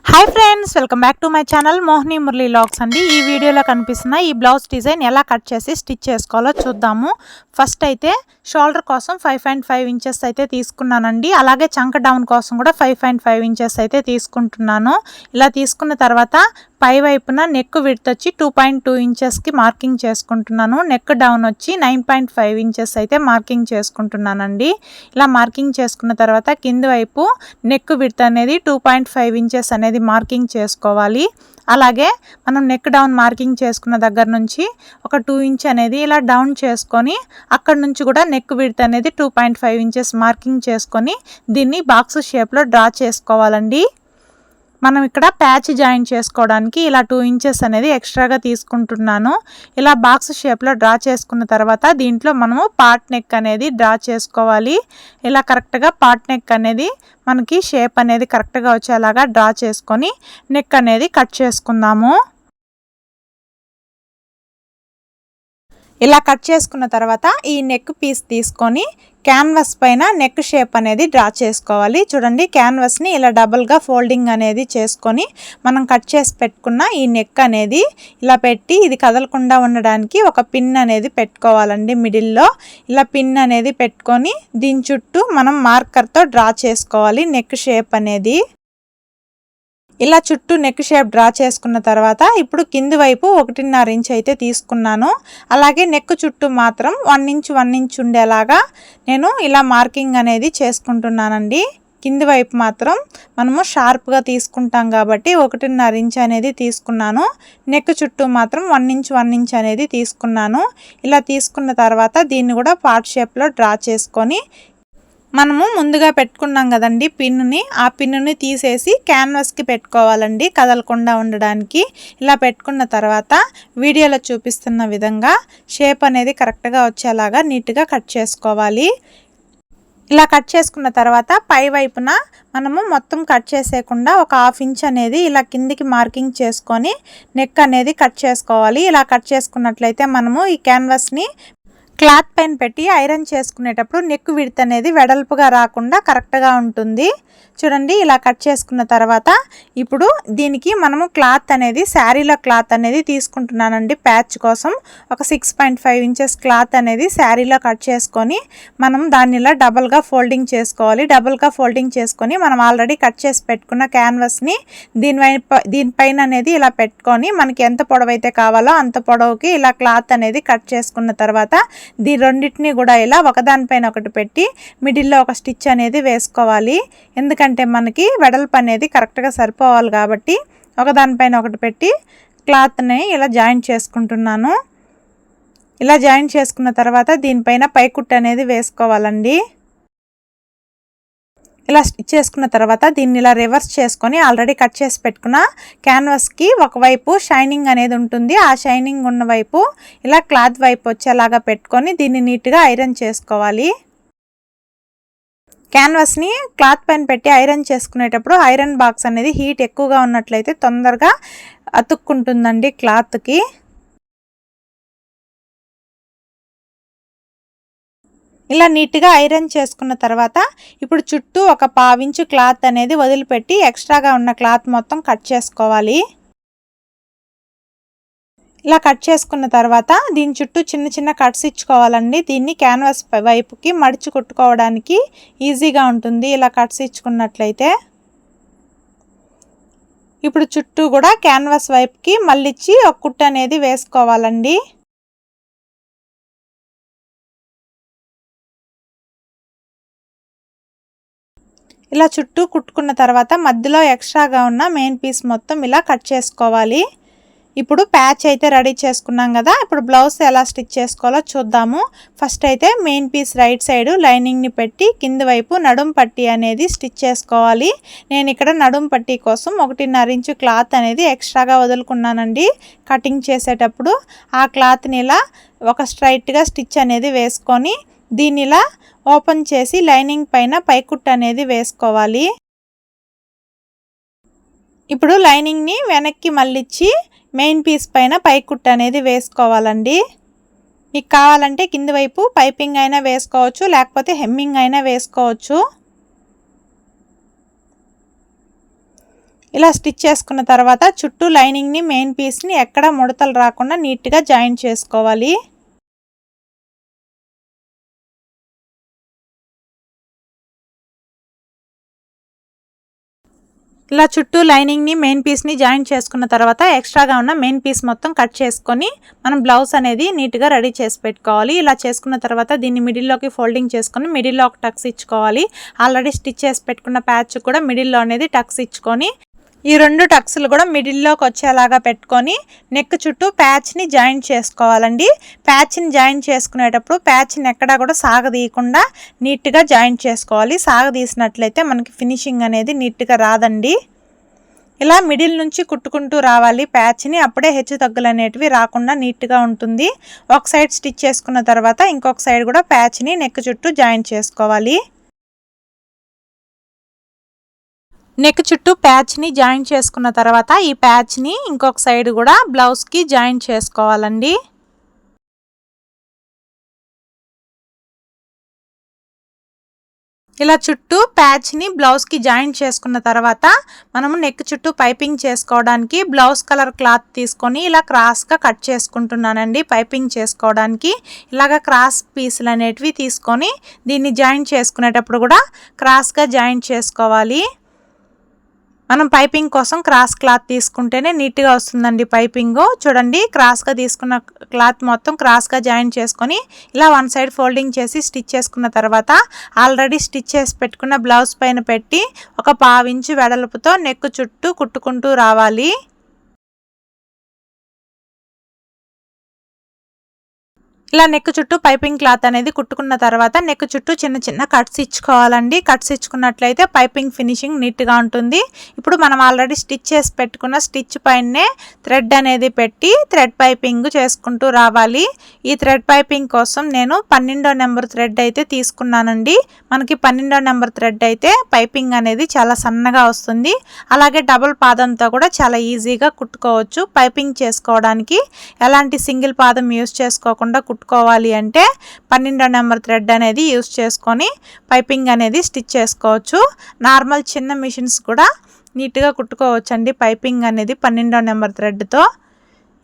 Hi friends, welcome back to my channel Mohini Murali vlogs అండి. ఈ వీడియోలో కనిపిస్తున్న ఈ బ్లౌజ్ డిజైన్ ఎలా కట్ చేసి స్టిచ్ చేసుకోవాలో చూద్దాము. ఫస్ట్ అయితే షోల్డర్ కోసం 5.5 ఇంచెస్ అయితే తీసుకున్నానండి. అలాగే చంక డౌన్ కోసం కూడా 5.5 ఇంచెస్ అయితే తీసుకుంటున్నాను. ఇలా తీసుకున్న తర్వాత పై వైపున నెక్ విడ్త్ వచ్చి 2.2 ఇంచెస్కి మార్కింగ్ చేసుకుంటున్నాను. నెక్ డౌన్ వచ్చి 9.5 ఇంచెస్ అయితే మార్కింగ్ చేసుకుంటున్నానండి. ఇలా మార్కింగ్ చేసుకున్న తర్వాత కింది వైపు నెక్ విడ్త్ అనేది 2.5 ఇంచెస్ అనేది మార్కింగ్ చేసుకోవాలి. అలాగే మనం నెక్ డౌన్ మార్కింగ్ చేసుకున్న దగ్గర నుంచి ఒక 2 ఇంచ్ అనేది ఇలా డౌన్ చేసుకొని అక్కడ నుంచి కూడా నెక్ విడ్త్ అనేది 2.5 ఇంచెస్ మార్కింగ్ చేసుకొని దీన్ని బాక్స్ షేప్లో డ్రా చేసుకోవాలండి. మనం ఇక్కడ ప్యాచ్ జాయిన్ చేసుకోవడానికి ఇలా 2 ఇంచెస్ అనేది ఎక్స్ట్రాగా తీసుకుంటున్నాను. ఇలా బాక్స్ షేప్లో డ్రా చేసుకున్న తర్వాత దీంట్లో మనము పార్ట్ నెక్ అనేది డ్రా చేసుకోవాలి. ఇలా కరెక్ట్గా పార్ట్ నెక్ అనేది మనకి షేప్ అనేది కరెక్ట్గా వచ్చేలాగా డ్రా చేసుకొని నెక్ అనేది కట్ చేసుకుందాము. ఇలా కట్ చేసుకున్న తర్వాత ఈ నెక్ పీస్ తీసుకొని క్యాన్వాస్ పైన నెక్ షేప్ అనేది డ్రా చేసుకోవాలి. చూడండి, క్యాన్వాస్ని ఇలా డబుల్గా ఫోల్డింగ్ అనేది చేసుకొని మనం కట్ చేసి పెట్టుకున్న ఈ నెక్ అనేది ఇలా పెట్టి ఇది కదలకుండా ఉండడానికి ఒక పిన్ అనేది పెట్టుకోవాలండి. మిడిల్లో ఇలా పిన్ అనేది పెట్టుకొని దీని చుట్టూ మనం మార్కర్తో డ్రా చేసుకోవాలి నెక్ షేప్ అనేది. ఇలా చుట్టూ నెక్ షేప్ డ్రా చేసుకున్న తర్వాత ఇప్పుడు కింది వైపు 1.5 ఇంచ్ అయితే తీసుకున్నాను. అలాగే నెక్ చుట్టూ మాత్రం 1 ఇంచ్ ఉండేలాగా నేను ఇలా మార్కింగ్ అనేది చేసుకుంటున్నానండి. కింది వైపు మాత్రం మనము షార్ప్గా తీసుకుంటాం కాబట్టి 1.5 ఇంచ్ అనేది తీసుకున్నాను. నెక్ చుట్టూ మాత్రం 1 ఇంచ్ అనేది తీసుకున్నాను. ఇలా తీసుకున్న తర్వాత దీన్ని కూడా పార్ట్ షేప్లో డ్రా చేసుకొని మనము ముందుగా పెట్టుకున్నాం కదండి పిన్నుని, ఆ పిన్నుని తీసేసి క్యాన్వాస్కి పెట్టుకోవాలండి కదలకుండా ఉండడానికి. ఇలా పెట్టుకున్న తర్వాత వీడియోలో చూపిస్తున్న విధంగా షేప్ అనేది కరెక్ట్గా వచ్చేలాగా నీట్గా కట్ చేసుకోవాలి. ఇలా కట్ చేసుకున్న తర్వాత పై వైపున మనము మొత్తం కట్ చేసేయకుండా ఒక 1/2 ఇంచ్ అనేది ఇలా కిందికి మార్కింగ్ చేసుకొని నెక్ అనేది కట్ చేసుకోవాలి. ఇలా కట్ చేసుకున్నట్లయితే మనము ఈ క్యాన్వాస్ని క్లాత్ పైన పెట్టి ఐరన్ చేసుకునేటప్పుడు నెక్ విడ్త్ అనేది వెడల్పుగా రాకుండా కరెక్ట్గా ఉంటుంది. చూడండి, ఇలా కట్ చేసుకున్న తర్వాత ఇప్పుడు దీనికి మనము క్లాత్ అనేది శారీలో క్లాత్ అనేది తీసుకుంటున్నానండి. ప్యాచ్ కోసం ఒక 6.5 ఇంచెస్ క్లాత్ అనేది శారీలో కట్ చేసుకొని మనం దాన్ని ఇలా డబల్గా ఫోల్డింగ్ చేసుకోవాలి. డబల్గా ఫోల్డింగ్ చేసుకొని మనం ఆల్రెడీ కట్ చేసి పెట్టుకున్న క్యాన్వాస్ని దీనిపైన అనేది ఇలా పెట్టుకొని మనకి ఎంత పొడవైతే కావాలో అంత పొడవుకి ఇలా క్లాత్ అనేది కట్ చేసుకున్న తర్వాత రెండింటిని కూడా ఇలా ఒకదానిపైన ఒకటి పెట్టి మిడిల్లో ఒక స్టిచ్ అనేది వేసుకోవాలి. ఎందుకంటే మనకి వెడల్పు అనేది కరెక్ట్గా సరిపోవాలి కాబట్టి ఒకదానిపైన ఒకటి పెట్టి క్లాత్ని ఇలా జాయింట్ చేసుకుంటున్నాను. ఇలా జాయింట్ చేసుకున్న తర్వాత దీనిపైన పైకుట్టు అనేది వేసుకోవాలండి. ఇలా స్టిచ్ చేసుకున్న తర్వాత దీన్ని ఇలా రివర్స్ చేసుకొని ఆల్రెడీ కట్ చేసి పెట్టుకున్న క్యాన్వాస్కి ఒకవైపు షైనింగ్ అనేది ఉంటుంది. ఆ షైనింగ్ ఉన్న వైపు ఇలా క్లాత్ వైపు వచ్చేలాగా పెట్టుకొని దీన్ని నీట్గా ఐరన్ చేసుకోవాలి. క్యాన్వాస్ని క్లాత్ పైన పెట్టి ఐరన్ చేసుకునేటప్పుడు ఐరన్ బాక్స్ అనేది హీట్ ఎక్కువగా ఉన్నట్లయితే తొందరగా అతుక్కుంటుందండి క్లాత్కి. ఇలా నీట్గా ఐరన్ చేసుకున్న తర్వాత ఇప్పుడు చుట్టూ ఒక 1/2 ఇంచ్ క్లాత్ అనేది వదిలిపెట్టి ఎక్స్ట్రాగా ఉన్న క్లాత్ మొత్తం కట్ చేసుకోవాలి. ఇలా కట్ చేసుకున్న తర్వాత దీని చుట్టూ చిన్న కట్స్ ఇచ్చుకోవాలండి. దీన్ని క్యాన్వాస్ వైపుకి మడిచి కుట్టుకోవడానికి ఈజీగా ఉంటుంది ఇలా కట్స్ ఇచ్చుకున్నట్లయితే. ఇప్పుడు చుట్టూ కూడా క్యాన్వాస్ వైపుకి మళ్ళిచ్చి ఒక కుట్టు అనేది వేసుకోవాలండి. ఇలా చుట్టూ కుట్టుకున్న తర్వాత మధ్యలో ఎక్స్ట్రాగా ఉన్న మెయిన్ పీస్ మొత్తం ఇలా కట్ చేసుకోవాలి. ఇప్పుడు ప్యాచ్ అయితే రెడీ చేసుకున్నాం కదా, ఇప్పుడు బ్లౌజ్ ఎలా స్టిచ్ చేసుకోవాలో చూద్దాము. ఫస్ట్ అయితే మెయిన్ పీస్ రైట్ సైడ్ లైనింగ్ని పెట్టి కింది వైపు నడుం పట్టీ అనేది స్టిచ్ చేసుకోవాలి. నేను ఇక్కడ నడుం పట్టీ కోసం 1.5 ఇంచు క్లాత్ అనేది ఎక్స్ట్రాగా వదులుకున్నానండి. కటింగ్ చేసేటప్పుడు ఆ క్లాత్ని ఇలా ఒక స్ట్రైట్గా స్టిచ్ అనేది వేసుకొని దీన్ని ఇలా ఓపెన్ చేసి లైనింగ్ పైన పైకుట్టు అనేది వేసుకోవాలి. ఇప్పుడు లైనింగ్ని వెనక్కి మళ్ళించి మెయిన్ పీస్ పైన పైకుట్టు అనేది వేసుకోవాలండి. మీకు కావాలంటే కింది వైపు పైపింగ్ అయినా వేసుకోవచ్చు, లేకపోతే హెమ్మింగ్ అయినా వేసుకోవచ్చు. ఇలా స్టిచ్ చేసుకున్న తర్వాత చుట్టూ లైనింగ్ని మెయిన్ పీస్ని ఎక్కడ ముడతలు రాకుండా నీట్గా జాయిన్ చేసుకోవాలి. ఇలా చుట్టూ లైనింగ్ని మెయిన్ పీస్ని జాయిన్ చేసుకున్న తర్వాత ఎక్స్ట్రాగా ఉన్న మెయిన్ పీస్ మొత్తం కట్ చేసుకొని మనం బ్లౌజ్ అనేది నీట్గా రెడీ చేసి పెట్టుకోవాలి. ఇలా చేసుకున్న తర్వాత దీన్ని మిడిల్లోకి ఫోల్డింగ్ చేసుకొని మిడిల్లో ఒక టక్స్ ఇచ్చుకోవాలి. ఆల్రెడీ స్టిచ్ చేసి పెట్టుకున్న ప్యాచ్ కూడా మిడిల్లో అనేది టక్స్ ఇచ్చుకొని ఈ 2 టక్స్లు కూడా మిడిల్లోకి వచ్చేలాగా పెట్టుకొని నెక్ చుట్టూ ప్యాచ్ని జాయిన్ చేసుకోవాలండి. ప్యాచ్ని జాయిన్ చేసుకునేటప్పుడు ప్యాచ్ని ఎక్కడా కూడా సాగదీయకుండా నీట్గా జాయిన్ చేసుకోవాలి. సాగదీసినట్లయితే మనకి ఫినిషింగ్ అనేది నీట్గా రాదండి. ఇలా మిడిల్ నుంచి కుట్టుకుంటూ రావాలి ప్యాచ్ని, అప్పుడే హెచ్చు తగ్గులు అనేటివి రాకుండా నీట్గా ఉంటుంది. ఒక సైడ్ స్టిచ్ చేసుకున్న తర్వాత ఇంకొక సైడ్ కూడా ప్యాచ్ని నెక్ చుట్టూ జాయిన్ చేసుకోవాలి. నెక్ చుట్టూ ప్యాచ్ని జాయిన్ చేసుకున్న తర్వాత ఈ ప్యాచ్ని ఇంకొక సైడ్ కూడా బ్లౌజ్కి జాయిన్ చేసుకోవాలండి. ఇలా చుట్టూ ప్యాచ్ని బ్లౌజ్కి జాయిన్ చేసుకున్న తర్వాత మనము నెక్ చుట్టూ పైపింగ్ చేసుకోవడానికి బ్లౌజ్ కలర్ క్లాత్ తీసుకొని ఇలా క్రాస్గా కట్ చేసుకుంటున్నానండి. పైపింగ్ చేసుకోవడానికి ఇలాగ క్రాస్ పీసులు అనేటివి తీసుకొని దీన్ని జాయిన్ చేసుకునేటప్పుడు కూడా క్రాస్గా జాయిన్ చేసుకోవాలి. మనం పైపింగ్ కోసం క్రాస్ క్లాత్ తీసుకుంటేనే నీట్గా వస్తుందండి పైపింగ్. చూడండి, క్రాస్గా తీసుకున్న క్లాత్ మొత్తం క్రాస్గా జాయిన్ చేసుకొని ఇలా వన్ సైడ్ ఫోల్డింగ్ చేసి స్టిచ్ చేసుకున్న తర్వాత ఆల్రెడీ స్టిచ్ చేసి పెట్టుకున్న బ్లౌజ్ పైన పెట్టి ఒక 1/2 ఇంచు వెడల్పుతో నెక్ చుట్టూ కుట్టుకుంటూ రావాలి. ఇలా నెక్ చుట్టూ పైపింగ్ క్లాత్ అనేది కుట్టుకున్న తర్వాత నెక్ చుట్టూ చిన్న చిన్న కట్స్ ఇచ్చుకోవాలండి. కట్స్ ఇచ్చుకున్నట్లయితే పైపింగ్ ఫినిషింగ్ నీట్గా ఉంటుంది. ఇప్పుడు మనం ఆల్రెడీ స్టిచ్ చేసి పెట్టుకున్న స్టిచ్ పైనే థ్రెడ్ అనేది పెట్టి థ్రెడ్ పైపింగ్ చేసుకుంటూ రావాలి. ఈ థ్రెడ్ పైపింగ్ కోసం నేను 12వ నెంబర్ థ్రెడ్ అయితే తీసుకున్నానండి. మనకి 12వ నెంబర్ థ్రెడ్ అయితే పైపింగ్ అనేది చాలా సన్నగా వస్తుంది. అలాగే డబుల్ పాదంతో కూడా చాలా ఈజీగా కుట్టుకోవచ్చు. పైపింగ్ చేసుకోవడానికి ఎలాంటి సింగిల్ పాదం యూస్ చేసుకోకుండా కుట్టుకోవాలి అంటే 12వ నెంబర్ థ్రెడ్ అనేది యూస్ చేసుకొని పైపింగ్ అనేది స్టిచ్ చేసుకోవచ్చు. నార్మల్ చిన్న మిషన్స్ కూడా నీట్గా కుట్టుకోవచ్చు అండి పైపింగ్ అనేది 12వ నెంబర్ థ్రెడ్తో.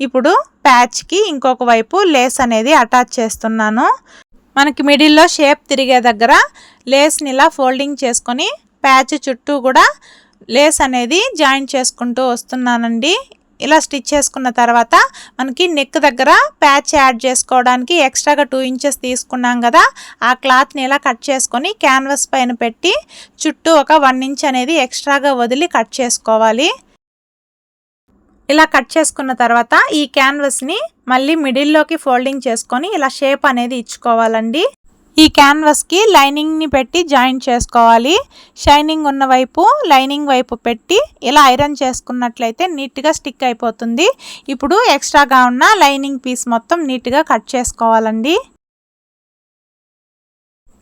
ఇప్పుడు ప్యాచ్కి ఇంకొక వైపు లేస్ అనేది అటాచ్ చేస్తున్నాను. మనకి మిడిల్లో షేప్ తిరిగే దగ్గర లేస్ని ఇలా ఫోల్డింగ్ చేసుకొని ప్యాచ్ చుట్టూ కూడా లేస్ అనేది జాయిన్ చేసుకుంటూ వస్తున్నానండి. ఇలా స్టిచ్ చేసుకున్న తర్వాత మనకి నెక్ దగ్గర ప్యాచ్ యాడ్ చేసుకోవడానికి ఎక్స్ట్రాగా 2 ఇంచెస్ తీసుకున్నాం కదా, ఆ క్లాత్ని ఇలా కట్ చేసుకొని క్యాన్వాస్ పైన పెట్టి చుట్టూ ఒక 1 ఇంచ్ అనేది ఎక్స్ట్రాగా వదిలి కట్ చేసుకోవాలి. ఇలా కట్ చేసుకున్న తర్వాత ఈ క్యాన్వాస్ని మళ్ళీ మిడిల్లోకి ఫోల్డింగ్ చేసుకొని ఇలా షేప్ అనేది ఇచ్చుకోవాలండి. ఈ క్యాన్వాస్కి లైనింగ్ని పెట్టి జాయిన్ చేసుకోవాలి. షైనింగ్ ఉన్న వైపు లైనింగ్ వైపు పెట్టి ఇలా ఐరన్ చేసుకున్నట్లయితే నీట్గా స్టిక్ అయిపోతుంది. ఇప్పుడు ఎక్స్ట్రాగా ఉన్న లైనింగ్ పీస్ మొత్తం నీట్గా కట్ చేసుకోవాలండి.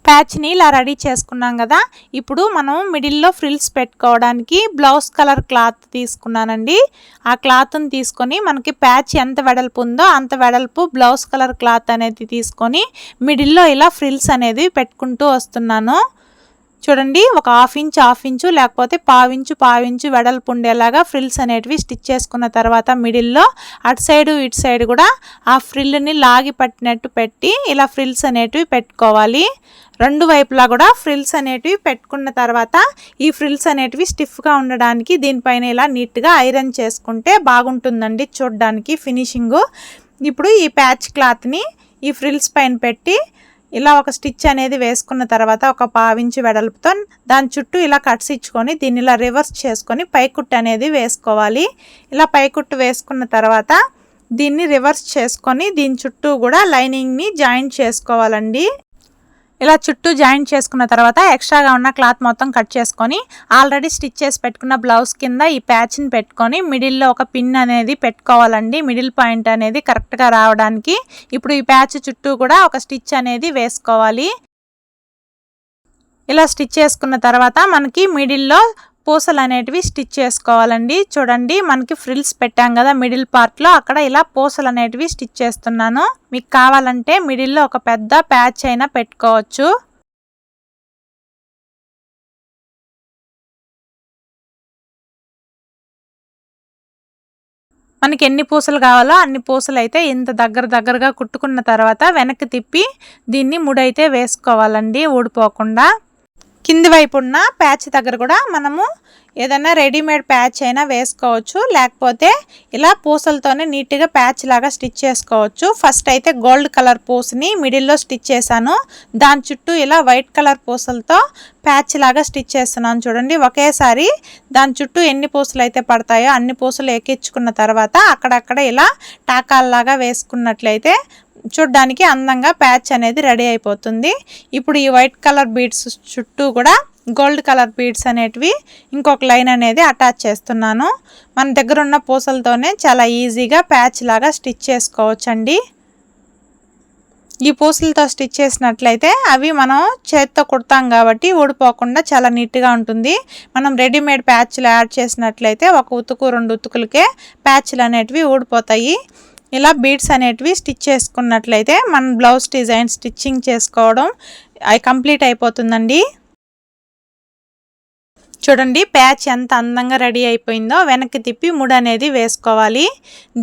ప్యాచ్ని ఇలా రెడీ చేసుకున్నాం కదా, ఇప్పుడు మనం మిడిల్లో ఫ్రిల్స్ పెట్టుకోవడానికి బ్లౌజ్ కలర్ క్లాత్ తీసుకున్నానండి. ఆ క్లాత్ని తీసుకొని మనకి ప్యాచ్ ఎంత వెడల్పు ఉందో అంత వెడల్పు బ్లౌజ్ కలర్ క్లాత్ అనేది తీసుకొని మిడిల్లో ఇలా ఫ్రిల్స్ అనేది పెట్టుకుంటూ వస్తున్నాను. చూడండి, ఒక 1/2 ఇంచు లేకపోతే 1/4 ఇంచు వెడల్పు ఉండేలాగా ఫ్రిల్స్ అనేటివి స్టిచ్ చేసుకున్న తర్వాత మిడిల్లో అటు సైడు ఇటు సైడ్ కూడా ఆ ఫ్రిల్ని లాగి పట్టినట్టు పెట్టి ఇలా ఫ్రిల్స్ అనేటివి పెట్టుకోవాలి. 2 వైపులా కూడా ఫ్రిల్స్ అనేటివి పెట్టుకున్న తర్వాత ఈ ఫ్రిల్స్ అనేటివి స్టిఫ్గా ఉండడానికి దీనిపైన ఇలా నీట్గా ఐరన్ చేసుకుంటే బాగుంటుందండి చూడడానికి ఫినిషింగు. ఇప్పుడు ఈ ప్యాచ్ క్లాత్ని ఈ ఫ్రిల్స్ పైన పెట్టి ఇలా ఒక స్టిచ్ అనేది వేసుకున్న తర్వాత ఒక 1/2 ఇంచు వెడల్పుతో దాని చుట్టూ ఇలా కట్స్ ఇచ్చుకొని దీన్ని ఇలా రివర్స్ చేసుకొని పైకుట్టు అనేది వేసుకోవాలి. ఇలా పైకుట్టు వేసుకున్న తర్వాత దీన్ని రివర్స్ చేసుకొని దీని చుట్టూ కూడా లైనింగ్ని జాయిన్ చేసుకోవాలండి. ఇలా చుట్టూ జాయిన్ చేసుకున్న తర్వాత ఎక్స్ట్రాగా ఉన్న క్లాత్ మొత్తం కట్ చేసుకొని ఆల్రెడీ స్టిచ్ చేసి పెట్టుకున్న బ్లౌజ్ కింద ఈ ప్యాచ్ని పెట్టుకొని మిడిల్లో ఒక పిన్ అనేది పెట్టుకోవాలండి, మిడిల్ పాయింట్ అనేది కరెక్ట్గా రావడానికి. ఇప్పుడు ఈ ప్యాచ్ చుట్టూ కూడా ఒక స్టిచ్ అనేది వేసుకోవాలి. ఇలా స్టిచ్ చేసుకున్న తర్వాత మనకి మిడిల్లో పూసలు అనేటివి స్టిచ్ చేసుకోవాలండి. చూడండి, మనకి ఫ్రిల్స్ పెట్టాం కదా మిడిల్ పార్ట్లో, అక్కడ ఇలా పూసలు అనేటివి స్టిచ్ చేస్తున్నాను. మీకు కావాలంటే మిడిల్లో ఒక పెద్ద ప్యాచ్ అయినా పెట్టుకోవచ్చు. మనకి ఎన్ని పూసలు కావాలో అన్ని పూసలు అయితే ఇంత దగ్గరగా కుట్టుకున్న తర్వాత వెనక్కి తిప్పి దీన్ని ముడైతే వేసుకోవాలండి ఊడిపోకుండా. కింది వైపు ఉన్న ప్యాచ్ దగ్గర కూడా మనము ఏదైనా రెడీమేడ్ ప్యాచ్ అయినా వేసుకోవచ్చు, లేకపోతే ఇలా పూసలతోనే నీట్గా ప్యాచ్ లాగా స్టిచ్ చేసుకోవచ్చు. ఫస్ట్ అయితే గోల్డ్ కలర్ పూసని మిడిల్లో స్టిచ్ చేశాను, దాని చుట్టూ ఇలా వైట్ కలర్ పూసలతో ప్యాచ్ లాగా స్టిచ్ చేస్తున్నాను. చూడండి, ఒకేసారి దాని చుట్టూ ఎన్ని పూసలు అయితే పడతాయో అన్ని పూసలు ఎక్కించుకున్న తర్వాత అక్కడక్కడ ఇలా టాకాల్లాగా వేసుకున్నట్లయితే చూడ్డానికి అందంగా ప్యాచ్ అనేది రెడీ అయిపోతుంది. ఇప్పుడు ఈ వైట్ కలర్ బీడ్స్ చుట్టూ కూడా గోల్డ్ కలర్ బీడ్స్ అనేటివి ఇంకొక లైన్ అనేది అటాచ్ చేస్తున్నాను. మన దగ్గర ఉన్న పూసలతోనే చాలా ఈజీగా ప్యాచ్ లాగా స్టిచ్ చేసుకోవచ్చండి. ఈ పూసలతో స్టిచ్ చేసినట్లయితే అవి మనం చేత్తో కుడతాం కాబట్టి ఊడిపోకుండా చాలా నీట్గా ఉంటుంది. మనం రెడీమేడ్ ప్యాచ్లు యాడ్ చేసినట్లయితే ఒక ఉతుకు 2 ఉతుకులకే ప్యాచ్లు అనేటివి ఊడిపోతాయి. ఇలా బీడ్స్ అనేటివి స్టిచ్ చేసుకున్నట్లయితే మన బ్లౌజ్ డిజైన్ స్టిచ్చింగ్ చేసుకోవడం కంప్లీట్ అయిపోతుందండి. చూడండి, ప్యాచ్ ఎంత అందంగా రెడీ అయిపోయిందో. వెనక్కి తిప్పి ముడి అనేది వేసుకోవాలి.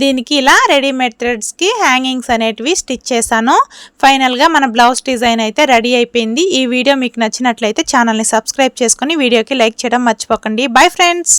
దీనికి ఇలా రెడీమేడ్ థ్రెడ్స్కి హ్యాంగింగ్స్ అనేటివి స్టిచ్ చేశాను. ఫైనల్గా మన బ్లౌజ్ డిజైన్ అయితే రెడీ అయిపోయింది. ఈ వీడియో మీకు నచ్చినట్లయితే ఛానల్ని సబ్స్క్రైబ్ చేసుకొని వీడియోకి లైక్ చేయడం మర్చిపోకండి. Bye friends.